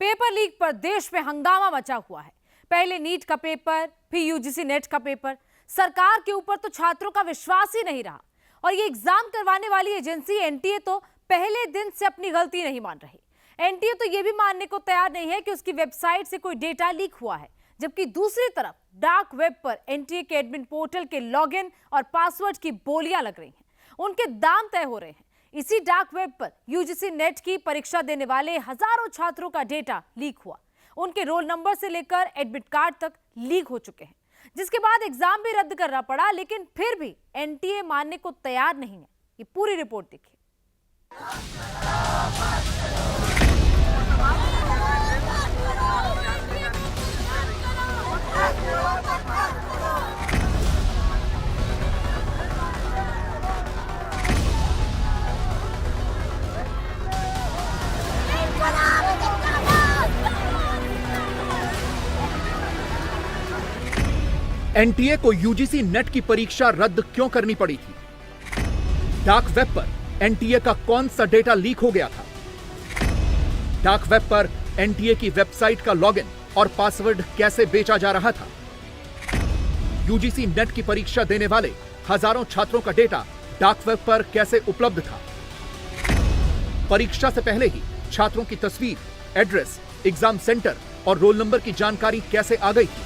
Paper leak पर देश में हंगामा मचा हुआ है। पहले नीट का पेपर, फिर यूजीसी नेट का पेपर। सरकार के ऊपर तो छात्रों का विश्वास ही नहीं रहा और ये एग्जाम करवाने वाली एजेंसी एनटीए तो पहले दिन से अपनी गलती नहीं मान रही। एनटीए तो ये भी मानने को तैयार नहीं है कि उसकी वेबसाइट से कोई डेटा लीक हुआ है, जबकि दूसरी तरफ डार्क वेब पर एनटीए के एडमिन पोर्टल के लॉगिन और पासवर्ड की बोलियां लग रही हैं, उनके दाम तय हो रहे हैं। इसी डार्क वेब पर यूजीसी नेट की परीक्षा देने वाले हजारों छात्रों का डेटा लीक हुआ। उनके रोल नंबर से लेकर एडमिट कार्ड तक लीक हो चुके हैं, जिसके बाद एग्जाम भी रद्द करना पड़ा। लेकिन फिर भी एनटीए मानने को तैयार नहीं है। ये पूरी रिपोर्ट देखिए। एनटीए को यूजीसी नेट की परीक्षा रद्द क्यों करनी पड़ी थी? डार्क वेब पर एनटीए का कौन सा डेटा लीक हो गया था? डार्क वेब पर एनटीए की वेबसाइट का लॉगिन और पासवर्ड कैसे बेचा जा रहा था? यूजीसी नेट की परीक्षा देने वाले हजारों छात्रों का डेटा डार्क वेब पर कैसे उपलब्ध था? परीक्षा से पहले ही छात्रों की तस्वीर, एड्रेस, एग्जाम सेंटर और रोल नंबर की जानकारी कैसे आ गई थी?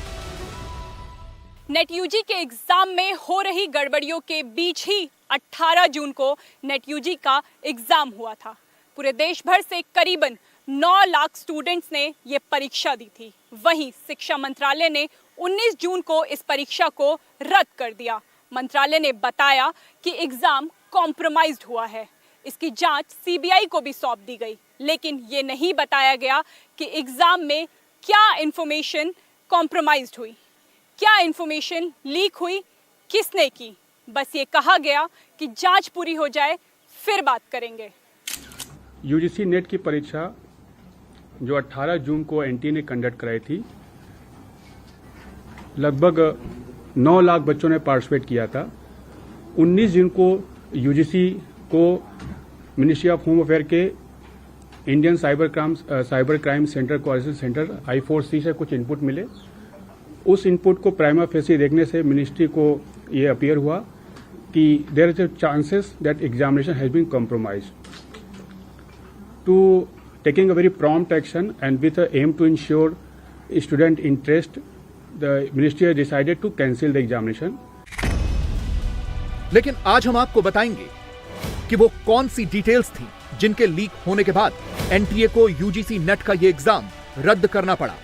नेट यूजी के एग्जाम में हो रही गड़बड़ियों के बीच ही 18 जून को नेट यूजी का एग्जाम हुआ था। पूरे देश भर से करीबन 9 लाख स्टूडेंट्स ने ये परीक्षा दी थी। वहीं शिक्षा मंत्रालय ने 19 जून को इस परीक्षा को रद्द कर दिया। मंत्रालय ने बताया कि एग्जाम कॉम्प्रोमाइज्ड हुआ है। इसकी जांच सीबीआई को भी सौंप दी गई, लेकिन ये नहीं बताया गया कि एग्जाम में क्या इंफॉर्मेशन कॉम्प्रोमाइज्ड हुई, क्या इंफॉर्मेशन लीक हुई, किसने की। बस ये कहा गया कि जांच पूरी हो जाए फिर बात करेंगे। यूजीसी नेट की परीक्षा जो 18 जून को एनटीए ने कंडक्ट कराई थी, लगभग 9 लाख बच्चों ने पार्टिसिपेट किया था। 19 जून को यूजीसी को मिनिस्ट्री ऑफ होम अफेयर के Indian cyber crime centre coordination centre I4C से कुछ इनपुट मिले। उस इनपुट को प्राइमा फेसी देखने से मिनिस्ट्री को ये अपीयर हुआ कि there is a chances that examination has been compromised. To taking a very prompt action and with a aim to ensure student interest, the ministry has decided to cancel the examination. लेकिन आज हम आपको बताएंगे कि वो कौन सी details थी जिनके लीक होने के बाद एनटीए को यूजीसी नेट का ये एग्जाम रद्द करना पड़ा।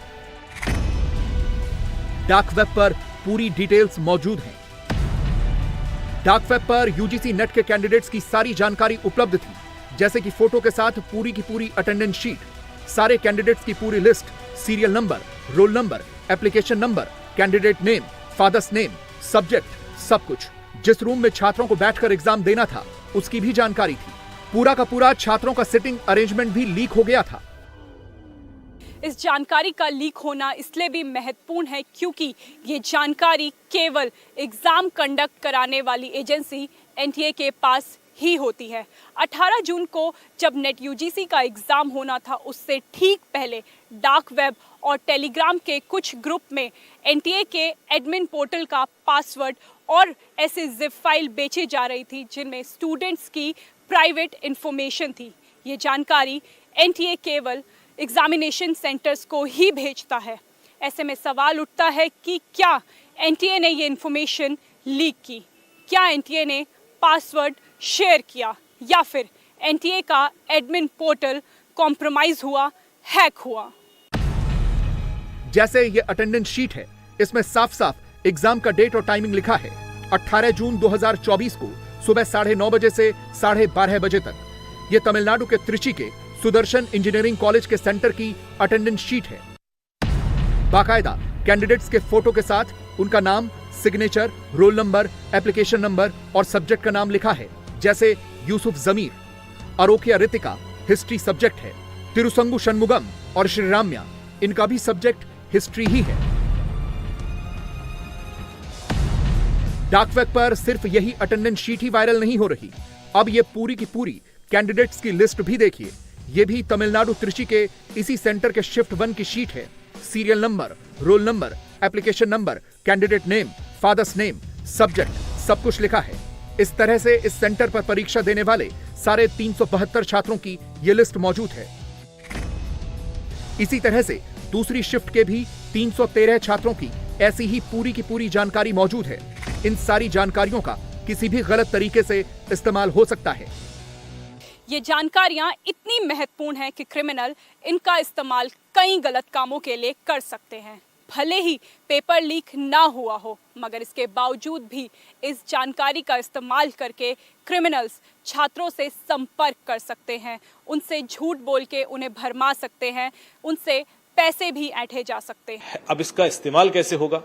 डार्क वेब पर पूरी डिटेल्स मौजूद हैं। डार्क वेब पर यूजीसी नेट के कैंडिडेट्स की सारी जानकारी उपलब्ध थी, जैसे कि फोटो के साथ पूरी की पूरी अटेंडेंस शीट, सारे कैंडिडेट्स की पूरी list, serial number, roll number, application number, candidate name, father's name, subject, सब कुछ। जिस रूम में छात्रों को बैठकर एग्जाम देना था उसकी भी जानकारी थी। पूरा का पूरा छात्रों का सिटिंग अरेंजमेंट भी लीक हो गया था। इस जानकारी का लीक होना इसलिए भी महत्वपूर्ण है क्योंकि ये जानकारी केवल एग्जाम कंडक्ट कराने वाली एजेंसी एनटीए के पास ही होती है। 18 जून को जब नेट यूजीसी का एग्जाम होना था, उससे ठीक पहले डार्क वेब और टेलीग्राम के कुछ ग्रुप में एनटीए के एडमिन पोर्टल का पासवर्ड और ऐसे जिप फाइल बेचे जा रही थी जिनमें स्टूडेंट्स की प्राइवेट इंफॉर्मेशन थी। ये जानकारी एनटीए केवल एग्जामिनेशन सेंटर्स को ही भेजता है। ऐसे में सवाल उठता है कि क्या एनटीए ने ये इंफॉर्मेशन लीक की? क्या एनटीए ने पासवर्ड शेयर किया या फिर एनटीए का एडमिन पोर्टल कॉम्प्रोमाइज हुआ, हैक हुआ? जैसे ये अटेंडेंस शीट है, इसमें साफ साफ एग्जाम का डेट और टाइमिंग लिखा है। 18 जून 2024 को सुबह 9:30 बजे से 12:30 बजे तक। ये तमिलनाडु के त्रिची के सुदर्शन इंजीनियरिंग कॉलेज के सेंटर की अटेंडेंस शीट है। बाकायदा कैंडिडेट्स के फोटो के साथ उनका नाम, signature, roll number, application number और सब्जेक्ट का नाम लिखा है। जैसे यूसुफ जमीर, अरोकिया रितिका हिस्ट्री सब्जेक्ट है, तिरुसंगु शनमुगम और श्रीराम्या, इनका भी सब्जेक्ट हिस्ट्री ही है। डार्क वेब पर सिर्फ यही अटेंडेंस शीट ही वायरल नहीं हो रही, अब ये पूरी की पूरी कैंडिडेट्स की लिस्ट भी देखिए। ये भी तमिलनाडु त्रिची के इसी सेंटर के शिफ्ट 1 की शीट है। Serial number, roll number, application number, candidate name, father's name, subject, सब कुछ लिखा है। इस तरह से इस सेंटर पर परीक्षा देने वाले सारे 372 छात्रों की ये लिस्ट मौजूद है। इसी तरह से दूसरी शिफ्ट के भी 313 छात्रों की ऐसी ही पूरी की पूरी जानकारी मौजूद है। इन सारी जानकारियों का किसी भी गलत तरीके से इस्तेमाल हो सकता है। ये जानकारियां इतनी महत्वपूर्ण हैं कि क्रिमिनल इनका इस्तेमाल कई गलत कामों के लिए कर सकते हैं। भले ही पेपर लीक ना हुआ हो, मगर इसके बावजूद भी इस जानकारी का इस्तेमाल करके क्रिमिनल्स छात्रों से संपर्क कर सकते हैं, उनसे झूठ बोल के उन्हें भरमा सकते हैं, उनसे पैसे भी ऐंठे जा सकते हैं। अब इसका इस्तेमाल कैसे होगा?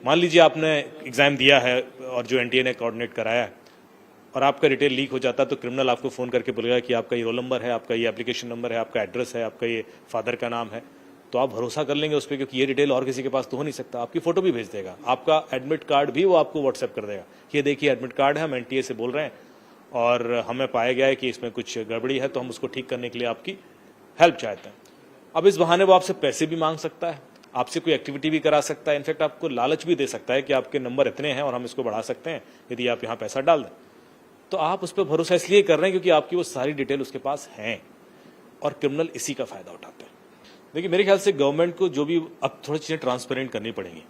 मान लीजिए आपने एग्जाम दिया है और जो एनटीए ने कोऑर्डिनेट कराया है और आपका डिटेल लीक हो जाता है, तो क्रिमिनल आपको फोन करके बोलेगा कि आपका ये रोल नंबर है, आपका ये एप्लीकेशन नंबर है, आपका एड्रेस है, आपका ये फादर का नाम है। तो आप भरोसा कर लेंगे उस पर, क्योंकि ये डिटेल और किसी के पास तो हो नहीं सकता। आपकी फोटो भी भेज देगा, आपका एडमिट कार्ड भी वो आपको व्हाट्सएप कर देगा, ये देखिए एडमिट कार्ड है, हम एनटीए से बोल रहे हैं और हमें पाया गया है कि इसमें कुछ गड़बड़ी है, तो हम उसको ठीक करने के लिए आपकी हेल्प चाहते हैं। अब इस बहाने वो आपसे पैसे भी मांग सकता है, आपसे कोई एक्टिविटी भी करा सकता है, इनफैक्ट आपको लालच भी दे सकता है कि आपके नंबर इतने हैं और हम इसको बढ़ा सकते हैं यदि आप यहाँ पैसा डाल दें। तो आप उस पर भरोसा इसलिए कर रहे हैं क्योंकि आपकी वो सारी डिटेल उसके पास हैं और क्रिमिनल इसी का फायदा उठाते हैं। देखिए, मेरे ख्याल से गवर्नमेंट को जो भी अब थोड़ी चीजें ट्रांसपेरेंट करनी पड़ेंगी।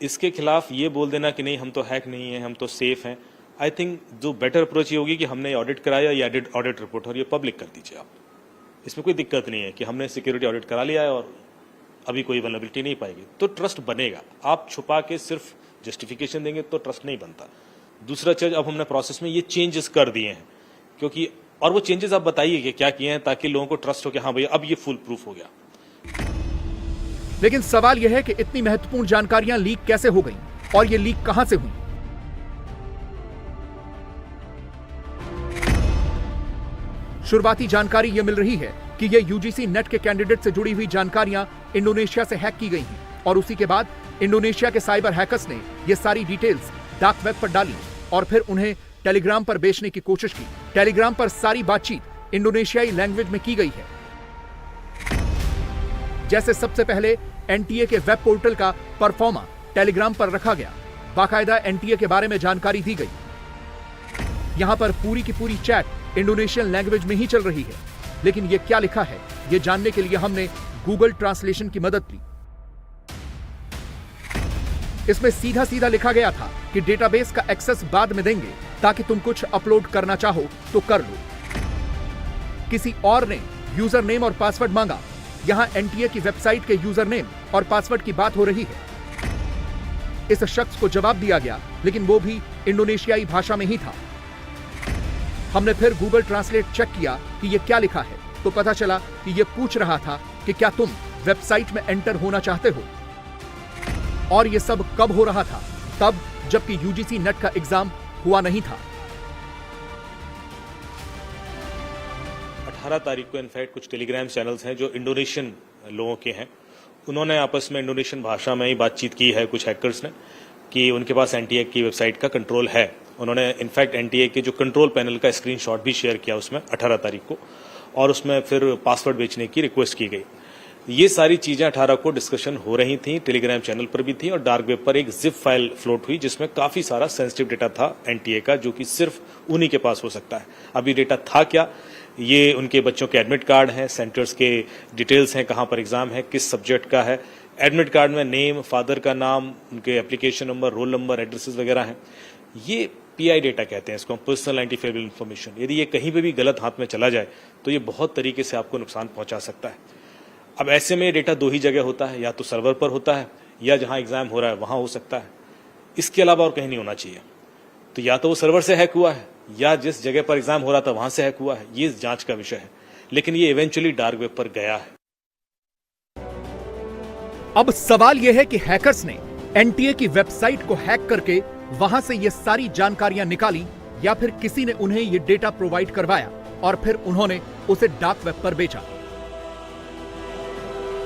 इसके खिलाफ ये बोल देना कि नहीं हम तो हैक नहीं है, हम तो सेफ हैं, आई थिंक जो बेटर अप्रोच ये होगी कि हमने ऑडिट कराया, ये ऑडिट रिपोर्ट और ये पब्लिक कर दीजिए आप। इसमें कोई दिक्कत नहीं है कि हमने सिक्योरिटी ऑडिट करा लिया है और अभी कोई वल्नरेबिलिटी नहीं पाएगी, तो ट्रस्ट बनेगा। आप छुपा के सिर्फ जस्टिफिकेशन देंगे तो ट्रस्ट नहीं बनता। दूसरा चीज, अब हमने प्रोसेस में ये चेंजेस कर दिए हैं, क्योंकि और वो चेंजेस आप बताइए कि क्या किए हैं ताकि लोगों को ट्रस्ट हो कि हाँ भैया अब ये फुल प्रूफ हो गया। लेकिन सवाल यह है कि इतनी महत्वपूर्ण जानकारियां लीक कैसे हो गई और ये लीक कहां से हुई? शुरुआती जानकारी यह मिल रही है कि ये यूजीसी नेट के कैंडिडेट से जुड़ी हुई जानकारियां इंडोनेशिया से हैक की गई हैं और उसी के बाद इंडोनेशिया के साइबर हैकर्स ने ये सारी डिटेल्स डार्क वेब पर डाली और फिर उन्हें टेलीग्राम पर बेचने की कोशिश की। टेलीग्राम पर सारी बातचीत इंडोनेशियाई लैंग्वेज में की गई है। जैसे सबसे पहले एनटीए के वेब पोर्टल का परफॉर्मा टेलीग्राम पर रखा गया, बाकायदा एनटीए के बारे में जानकारी दी गई। यहां पर पूरी की पूरी चैट इंडोनेशियन लैंग्वेज में ही चल रही है, लेकिन ये क्या लिखा है ये जानने के लिए हमने गूगल ट्रांसलेशन की मदद ली। इसमें सीधा सीधा लिखा गया था कि डेटाबेस का एक्सेस बाद में देंगे, ताकि तुम कुछ अपलोड करना चाहो तो कर लो। किसी और ने यूजर नेम और पासवर्ड मांगा। यहां एनटीए की वेबसाइट के यूजर नेम और पासवर्ड की बात हो रही है। इस शख्स को जवाब दिया गया, लेकिन वो भी इंडोनेशियाई भाषा में ही था। हमने फिर गूगल ट्रांसलेट चेक किया कि ये क्या लिखा है, तो पता चला कि ये पूछ रहा था कि क्या तुम वेबसाइट में एंटर होना चाहते हो। और ये सब कब हो रहा था? तब जबकि यूजीसी नेट का एग्जाम हुआ नहीं था। 18 तारीख को इनफैक्ट कुछ टेलीग्राम चैनल्स हैं जो इंडोनेशियन लोगों के हैं, उन्होंने आपस में इंडोनेशियन भाषा में ही बातचीत की है कुछ हैकर्स ने कि उनके पास एनटीए की वेबसाइट का कंट्रोल है। उन्होंने इनफैक्ट एनटीए के जो कंट्रोल पैनल का स्क्रीनशॉट भी शेयर किया उसमें 18 तारीख को, और उसमें फिर पासवर्ड बेचने की रिक्वेस्ट की गई। ये सारी चीजें 18 को डिस्कशन हो रही थी, टेलीग्राम चैनल पर भी थी और डार्क वेब पर एक जिप फाइल फ्लोट हुई जिसमें काफी सारा सेंसिटिव डेटा था एनटीए का, जो कि सिर्फ उन्हीं के पास हो सकता है। अब ये डेटा था क्या? ये उनके बच्चों के एडमिट कार्ड हैं, सेंटर्स के डिटेल्स हैं, कहाँ पर एग्जाम है, किस सब्जेक्ट का है, एडमिट कार्ड में नेम, फादर का नाम, उनके application number, roll number, addresses वगैरह हैं। ये पीआई डेटा कहते हैं इसको, पर्सनल आइडेंटिफाइबल इंफॉर्मेशन। यदि ये कहीं पे भी गलत हाथ में चला जाए तो ये बहुत तरीके से आपको नुकसान पहुंचा सकता है। अब ऐसे में ये डेटा दो ही जगह होता है, या तो सर्वर पर होता है या जहां एग्जाम हो रहा है वहां हो सकता है, इसके अलावा और कहीं नहीं होना चाहिए। तो या तो वो सर्वर से हैक हुआ है या जिस जगह पर एग्जाम हो रहा था वहां से हैक हुआ है, ये जांच का विषय है, लेकिन ये इवेंचुअली डार्क वेब पर गया है। अब सवाल यह है कि हैकर्स ने एनटीए की वेबसाइट को हैक करके वहां से ये सारी जानकारियां निकाली, या फिर किसी ने उन्हें ये डेटा प्रोवाइड करवाया और फिर उन्होंने उसे डार्क वेब पर बेचा।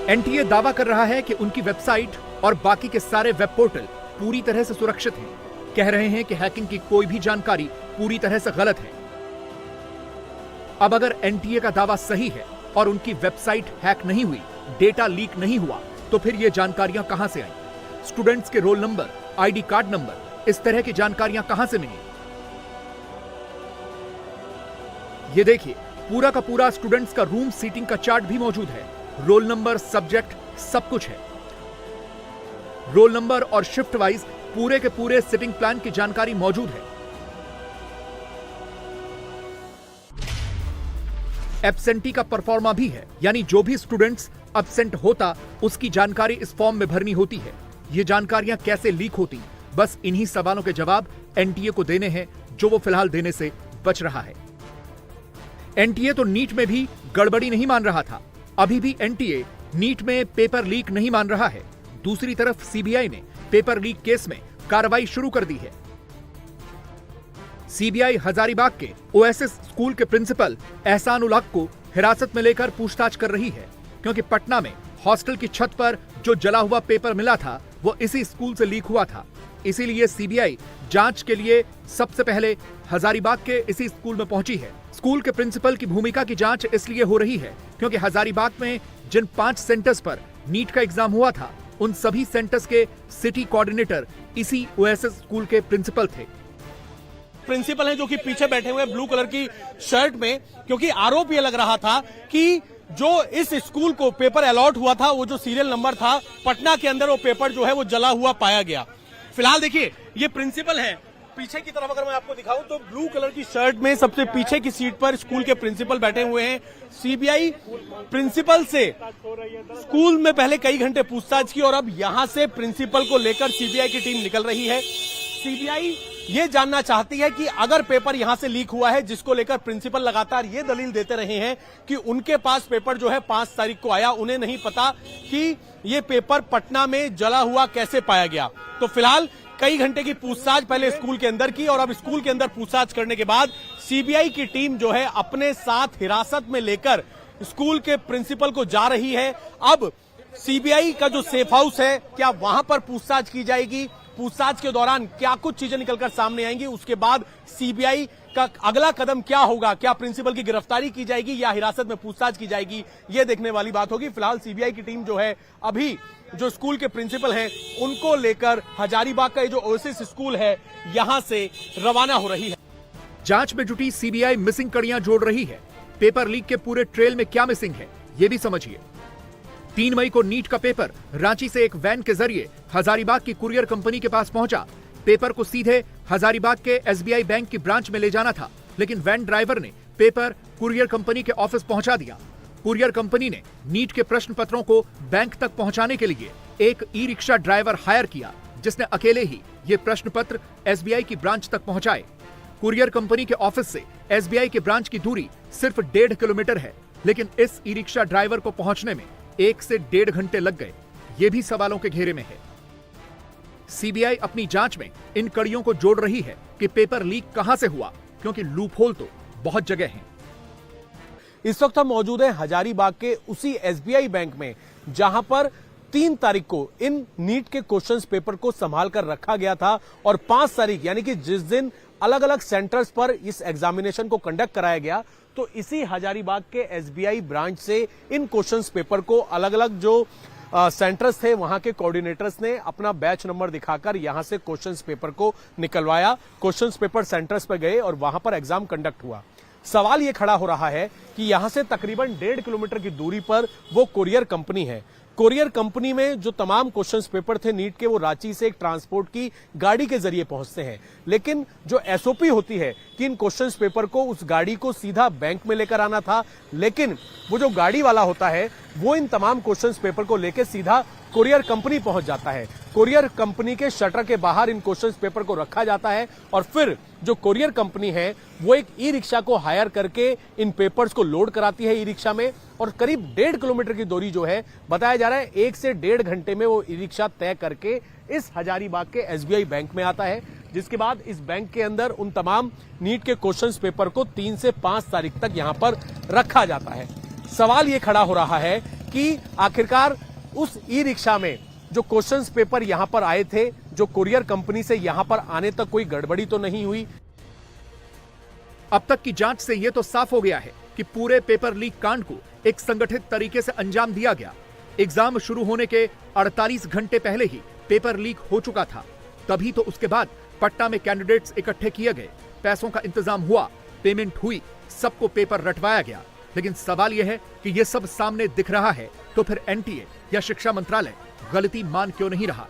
एनटीए दावा कर रहा है कि उनकी वेबसाइट और बाकी के सारे वेब पोर्टल पूरी तरह से सुरक्षित हैं। कह रहे हैं कि हैकिंग की कोई भी जानकारी पूरी तरह से गलत है। अब अगर एनटीए का दावा सही है और उनकी वेबसाइट हैक नहीं हुई, डेटा लीक नहीं हुआ, तो फिर ये जानकारियां कहां से आई? स्टूडेंट्स के roll number, ID card number, इस तरह की जानकारियां कहां से मिली? ये देखिए, पूरा का पूरा स्टूडेंट्स का रूम सीटिंग का चार्ट भी मौजूद है। रोल नंबर, सब्जेक्ट, सब कुछ है। रोल नंबर और शिफ्ट वाइज पूरे के पूरे सिटिंग प्लान की जानकारी मौजूद है। एब्सेंटी का परफॉर्मा भी है, यानी जो भी स्टूडेंट्स एब्सेंट होता उसकी जानकारी इस फॉर्म में भरनी होती है। ये जानकारियां कैसे लीक होती, बस इन्हीं सवालों के जवाब एनटीए को देने हैं, जो वो फिलहाल देने से बच रहा है। एनटीए तो नीट में भी गड़बड़ी नहीं मान रहा था। अभी भी एनटीए नीट में पेपर लीक नहीं मान रहा है। दूसरी तरफ सीबीआई ने पेपर लीक केस में कार्रवाई शुरू कर दी है। सीबीआई हजारीबाग के ओएसएस स्कूल के प्रिंसिपल एहसान उल हक को हिरासत में लेकर पूछताछ कर रही है, क्योंकि पटना में हॉस्टल की छत पर जो जला हुआ पेपर मिला था वो इसी स्कूल से लीक हुआ था। इसीलिए सीबीआई जांच के लिए सबसे पहले हजारीबाग के इसी स्कूल में पहुंची है। स्कूल के प्रिंसिपल की भूमिका की जांच इसलिए हो रही है क्योंकि हजारीबाग में जिन 5 सेंटर्स पर नीट का एग्जाम हुआ था, उन सभी सेंटर्स के सिटी कोऑर्डिनेटर इसी ओएसएस स्कूल के प्रिंसिपल थे। प्रिंसिपल हैं जो कि पीछे बैठे हुए ब्लू कलर की शर्ट में, क्योंकि आरोप ये लग रहा था कि जो इस स्कूल को पेपर अलॉट हुआ था, वो जो सीरियल नंबर था, पटना के अंदर वो पेपर जो है वो जला हुआ पाया गया। फिलहाल देखिए, ये प्रिंसिपल है। पीछे की तरफ अगर मैं आपको दिखाऊं तो ब्लू कलर की शर्ट में सबसे पीछे की सीट पर स्कूल के प्रिंसिपल बैठे हुए हैं। सीबीआई प्रिंसिपल से स्कूल में पहले कई घंटे पूछताछ की और अब यहां से प्रिंसिपल को लेकर सीबीआई की टीम निकल रही है। सीबीआई ये जानना चाहती है कि अगर पेपर यहां से लीक हुआ है, जिसको लेकर प्रिंसिपल लगातार ये दलील देते रहे हैं कि उनके पास पेपर जो है 5 तारीख को आया, उन्हें नहीं पता कि ये पेपर पटना में जला हुआ कैसे पाया गया। तो फिलहाल कई घंटे की पूछताछ पहले स्कूल के अंदर की और अब स्कूल के अंदर पूछताछ करने के बाद सीबीआई की टीम जो है अपने साथ हिरासत में लेकर स्कूल के प्रिंसिपल को जा रही है। अब सीबीआई का जो सेफ हाउस है, क्या वहां पर पूछताछ की जाएगी? पूछताछ के दौरान क्या कुछ चीजें निकलकर सामने आएंगी? उसके बाद सीबीआई का अगला कदम क्या होगा? क्या प्रिंसिपल की गिरफ्तारी की जाएगी या हिरासत में पूछताछ की जाएगी? ये देखने वाली बात होगी। फिलहाल सीबीआई की टीम जो है अभी जो स्कूल के प्रिंसिपल हैं उनको लेकर हजारीबाग का जो ओएसएस स्कूल है यहां से रवाना हो रही है। जांच में जुटी सीबीआई मिसिंग कड़ियां जोड़ रही है। पेपर लीक के पूरे ट्रेल में क्या मिसिंग है, ये भी समझिए। 3 मई को नीट का पेपर रांची से एक वैन के जरिए हजारीबाग की कुरियर कंपनी के पास पहुंचा। पेपर को सीधे हजारीबाग के एसबीआई बैंक की ब्रांच में ले जाना था, लेकिन वैन ड्राइवर ने पेपर कुरियर कंपनी के ऑफिस पहुंचा दिया। कुरियर कंपनी ने नीट के प्रश्न पत्रों को बैंक तक पहुंचाने के लिए एक ई रिक्शा ड्राइवर हायर किया, जिसने अकेले ही ये प्रश्न पत्र एसबीआई की ब्रांच तक पहुंचाए। कुरियर कंपनी के ऑफिस से एसबीआई के ब्रांच की दूरी सिर्फ 1.5 किलोमीटर है, लेकिन इस ई रिक्शा ड्राइवर को पहुंचने में 1 से 1.5 घंटे लग गए। ये भी सवालों के घेरे में है। सीबीआई अपनी जांच में इन कड़ियों को जोड़ रही है कि पेपर लीक कहां से हुआ, क्योंकि लूपहोल तो बहुत जगह हैं। इस वक्त हम मौजूद हैं हजारीबाग के उसी एसबीआई बैंक में, जहां पर 3 तारीख को इन नीट के क्वेश्चंस पेपर को संभाल कर रखा गया था और 5 तारीख यानी कि जिस दिन अलग अलग सेंटर्स पर इस एग्जामिनेशन को कंडक्ट कराया गया, तो इसी हजारीबाग के एसबीआई ब्रांच से इन क्वेश्चंस पेपर को अलग अलग जो सेंटर्स थे वहां के कोऑर्डिनेटर्स ने अपना बैच नंबर दिखाकर यहां से क्वेश्चंस पेपर को निकलवाया। क्वेश्चंस पेपर सेंटर्स पर गए और वहां पर एग्जाम कंडक्ट हुआ। सवाल यह खड़ा हो रहा है कि यहां से तकरीबन 1.5 किलोमीटर की दूरी पर वो कुरियर कंपनी है। कुरियर कंपनी में जो तमाम क्वेश्चंस पेपर थे नीट के, वो रांची से एक ट्रांसपोर्ट की गाड़ी के जरिए पहुंचते हैं, लेकिन जो एसओपी होती है कि इन क्वेश्चंस पेपर को उस गाड़ी को सीधा बैंक में लेकर आना था, लेकिन वो जो गाड़ी वाला होता है वो इन तमाम क्वेश्चंस पेपर को लेकर सीधा कुरियर कंपनी पहुंच जाता है। कुरियर कंपनी के शटर के बाहर इन क्वेश्चंस पेपर को रखा जाता है और फिर जो कुरियर कंपनी है वो एक ई रिक्शा को हायर करके इन पेपर्स को लोड कराती है ई रिक्शा में, और करीब 1.5 किलोमीटर की दूरी जो है बताया जा रहा है 1 से 1.5 घंटे में वो ई रिक्शा तय करके इस हजारीबाग के एसबीआई बैंक में आता है, जिसके बाद इस बैंक के अंदर उन तमाम नीट के क्वेश्चंस पेपर को 3 से 5 तारीख तक यहां पर रखा जाता है। सवाल ये खड़ा हो रहा है कि आखिरकार उस ई रिक्शा में जो क्वेश्चंस पेपर यहां पर आए थे, जो कुरियर कंपनी से यहां पर आने तक कोई गड़बड़ी तो नहीं हुई? अब तक की जांच से यह तो साफ हो गया है कि पूरे पेपर लीक कांड को एक संगठित तरीके से अंजाम दिया गया। एग्जाम शुरू होने के 48 घंटे पहले ही पेपर लीक हो चुका था। तभी तो उसके बाद पटना में कैंडिडेट्स इकट्ठे किए गए, पैसों का इंतजाम हुआ, पेमेंट हुई, सबको पेपर रटवाया गया। लेकिन सवाल यह है कि यह सब सामने दिख रहा है तो फिर एनटीए या शिक्षा मंत्रालय गलती मान क्यों नहीं रहा?